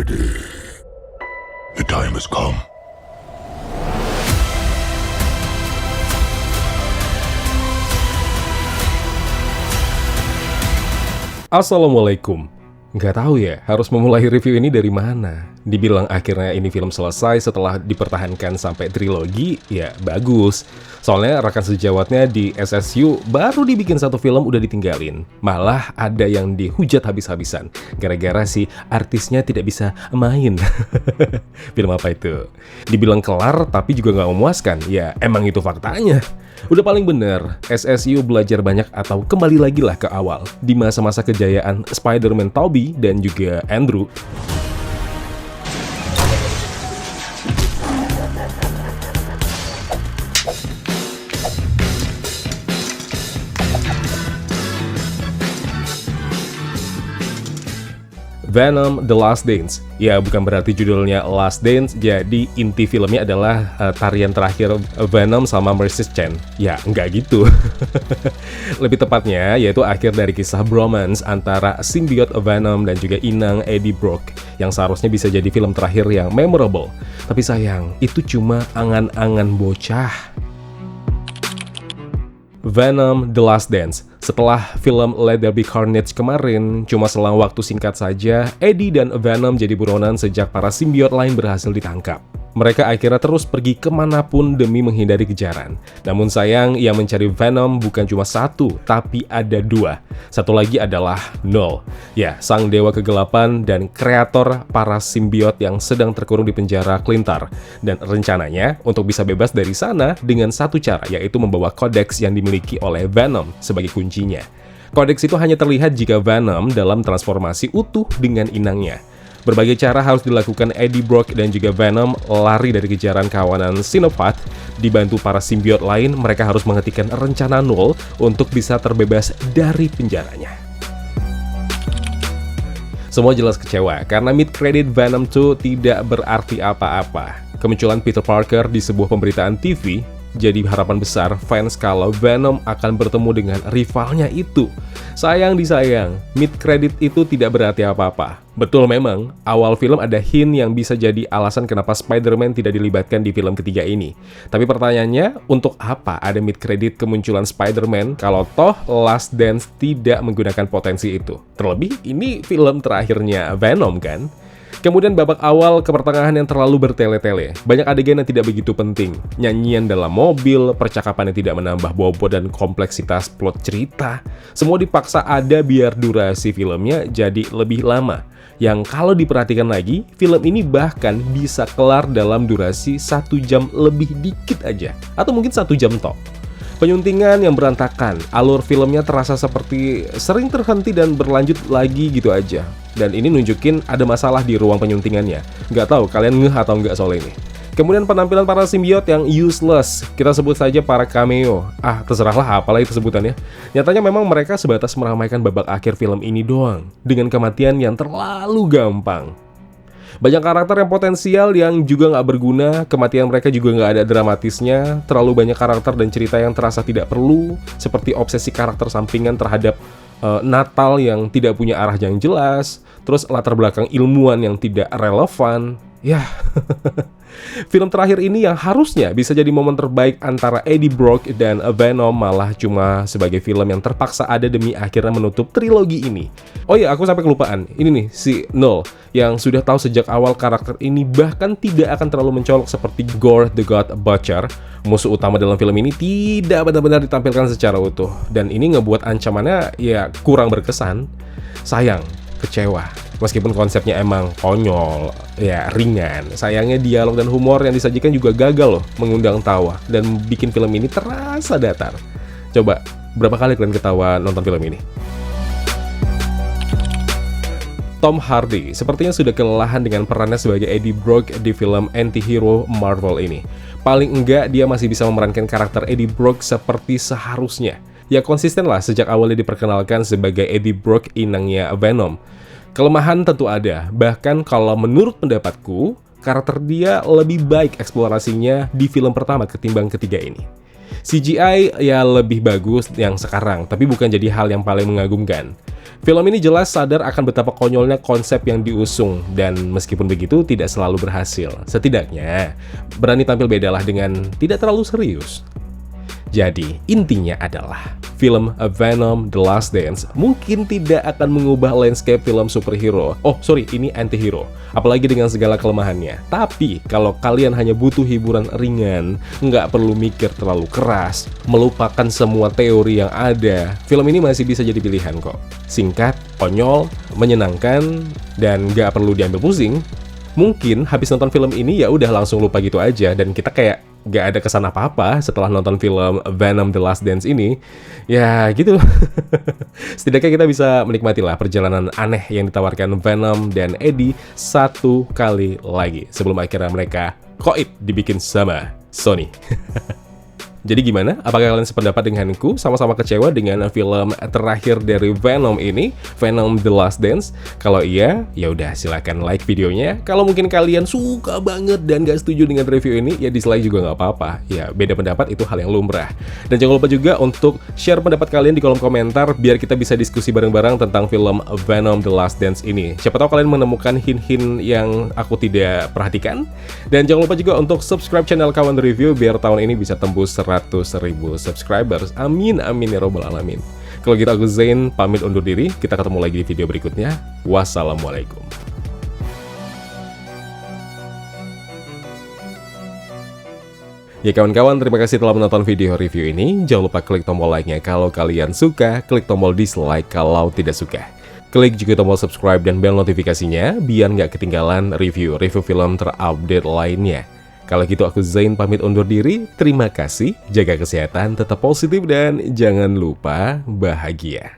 ready. The time has come. Assalamualaikum. Nggak tahu ya, harus memulai review ini dari mana. Dibilang akhirnya ini film selesai setelah dipertahankan sampai trilogi, ya bagus. Soalnya rekan sejawatnya di SSU baru dibikin satu film udah ditinggalin. Malah ada yang dihujat habis-habisan, gara-gara si artisnya tidak bisa main. Film apa itu? Dibilang kelar tapi juga nggak memuaskan, ya emang itu faktanya. Udah paling bener, SSU belajar banyak atau kembali lagi lah ke awal di masa-masa kejayaan Spider-Man Tobey dan juga Andrew. Venom: The Last Dance. Ya, bukan berarti judulnya Last Dance, jadi inti filmnya adalah tarian terakhir Venom sama Mercy Chan. Ya, nggak gitu. Lebih tepatnya, yaitu akhir dari kisah bromance antara simbiot Venom dan juga inang Eddie Brock, yang seharusnya bisa jadi film terakhir yang memorable. Tapi sayang, itu cuma angan-angan bocah. Venom: The Last Dance. Setelah film Let There Be Carnage kemarin, cuma selang waktu singkat saja, Eddie dan Venom jadi buronan sejak para simbiot lain berhasil ditangkap. Mereka akhirnya terus pergi kemanapun demi menghindari kejaran. Namun sayang, yang mencari Venom bukan cuma satu, tapi ada dua. Satu lagi adalah Null. Ya, sang dewa kegelapan dan kreator para simbiot yang sedang terkurung di penjara Clintar. Dan rencananya untuk bisa bebas dari sana dengan satu cara, yaitu membawa kodeks yang dimiliki oleh Venom sebagai kuncinya. Kodeks itu hanya terlihat jika Venom dalam transformasi utuh dengan inangnya. Berbagai cara harus dilakukan Eddie Brock dan juga Venom lari dari kejaran kawanan Xenopath. Dibantu para simbiot lain, mereka harus menghentikan rencana Null untuk bisa terbebas dari penjaranya. Semua jelas kecewa karena mid-credit Venom 2 tidak berarti apa-apa. Kemunculan Peter Parker di sebuah pemberitaan TV jadi harapan besar fans kalau Venom akan bertemu dengan rivalnya itu. Sayang disayang, mid-credit itu tidak berarti apa-apa. Betul memang, awal film ada hint yang bisa jadi alasan kenapa Spider-Man tidak dilibatkan di film ketiga ini. Tapi pertanyaannya, untuk apa ada mid-credit kemunculan Spider-Man kalau toh Last Dance tidak menggunakan potensi itu? Terlebih, ini film terakhirnya Venom kan? Kemudian babak awal ke pertengahan yang terlalu bertele-tele. Banyak adegan yang tidak begitu penting. Nyanyian dalam mobil, percakapan yang tidak menambah bobot dan kompleksitas plot cerita. Semua dipaksa ada biar durasi filmnya jadi lebih lama. Yang kalau diperhatikan lagi, film ini bahkan bisa kelar dalam durasi 1 jam lebih dikit aja. Atau mungkin 1 jam tok. Penyuntingan yang berantakan, alur filmnya terasa seperti sering terhenti dan berlanjut lagi gitu aja. Dan ini nunjukin ada masalah di ruang penyuntingannya. Nggak tahu kalian ngeh atau nggak soal ini. Kemudian penampilan para simbiot yang useless, kita sebut saja para cameo. Terserahlah apalah itu sebutannya. Nyatanya memang mereka sebatas meramaikan babak akhir film ini doang, dengan kematian yang terlalu gampang. Banyak karakter yang potensial yang juga nggak berguna, kematian mereka juga nggak ada dramatisnya, terlalu banyak karakter dan cerita yang terasa tidak perlu, seperti obsesi karakter sampingan terhadap Natal yang tidak punya arah yang jelas, terus latar belakang ilmuwan yang tidak relevan. Ya, film terakhir ini yang harusnya bisa jadi momen terbaik antara Eddie Brock dan Venom malah cuma sebagai film yang terpaksa ada demi akhirnya menutup trilogi ini. Oh iya, aku sampai kelupaan. Ini nih, si Null yang sudah tahu sejak awal karakter ini bahkan tidak akan terlalu mencolok seperti Gore the God Butcher. Musuh utama dalam film ini tidak benar-benar ditampilkan secara utuh. Dan ini ngebuat ancamannya ya kurang berkesan. Sayang, kecewa. Meskipun konsepnya emang konyol, ya ringan. Sayangnya dialog dan humor yang disajikan juga gagal loh mengundang tawa dan bikin film ini terasa datar. Coba, berapa kali kalian ketawa nonton film ini? Tom Hardy sepertinya sudah kelelahan dengan perannya sebagai Eddie Brock di film anti-hero Marvel ini. Paling enggak dia masih bisa memerankan karakter Eddie Brock seperti seharusnya. Ya konsisten lah sejak awalnya diperkenalkan sebagai Eddie Brock inangnya Venom. Kelemahan tentu ada, bahkan kalau menurut pendapatku, karakter dia lebih baik eksplorasinya di film pertama ketimbang ketiga ini. CGI ya lebih bagus yang sekarang, tapi bukan jadi hal yang paling mengagumkan. Film ini jelas sadar akan betapa konyolnya konsep yang diusung, dan meskipun begitu tidak selalu berhasil. Setidaknya berani tampil bedalah dengan tidak terlalu serius. Jadi, intinya adalah film Venom: The Last Dance mungkin tidak akan mengubah landscape film superhero. Ini antihero. Apalagi dengan segala kelemahannya. Tapi, kalau kalian hanya butuh hiburan ringan, nggak perlu mikir terlalu keras, melupakan semua teori yang ada, film ini masih bisa jadi pilihan kok. Singkat, konyol, menyenangkan, dan nggak perlu diambil pusing. Mungkin habis nonton film ini ya udah langsung lupa gitu aja, dan kita kayak gak ada kesan apa-apa setelah nonton film Venom: The Last Dance ini. Ya gitu. Setidaknya kita bisa menikmati lah perjalanan aneh yang ditawarkan Venom dan Eddie satu kali lagi sebelum akhirnya mereka koit dibikin sama Sony. Jadi gimana? Apakah kalian sependapat denganku? Sama-sama kecewa dengan film terakhir dari Venom ini, Venom: The Last Dance? Kalau iya, ya udah silakan like videonya. Kalau mungkin kalian suka banget dan gak setuju dengan review ini, ya dislike juga nggak apa-apa. Ya beda pendapat itu hal yang lumrah. Dan jangan lupa juga untuk share pendapat kalian di kolom komentar biar kita bisa diskusi bareng-bareng tentang film Venom: The Last Dance ini. Siapa tahu kalian menemukan hint-hint yang aku tidak perhatikan. Dan jangan lupa juga untuk subscribe channel Kawan Review biar tahun ini bisa tembus 100.000 subscribers. Amin, amin ya robbal alamin. Kalau gitu aku Zain pamit undur diri. Kita ketemu lagi di video berikutnya. Wassalamualaikum. Ya kawan-kawan, terima kasih telah menonton video review ini. Jangan lupa klik tombol like-nya kalau kalian suka, klik tombol dislike kalau tidak suka. Klik juga tombol subscribe dan bel notifikasinya biar nggak ketinggalan review film terupdate lainnya. Kalau gitu aku Zain pamit undur diri, terima kasih, jaga kesehatan, tetap positif, dan jangan lupa bahagia.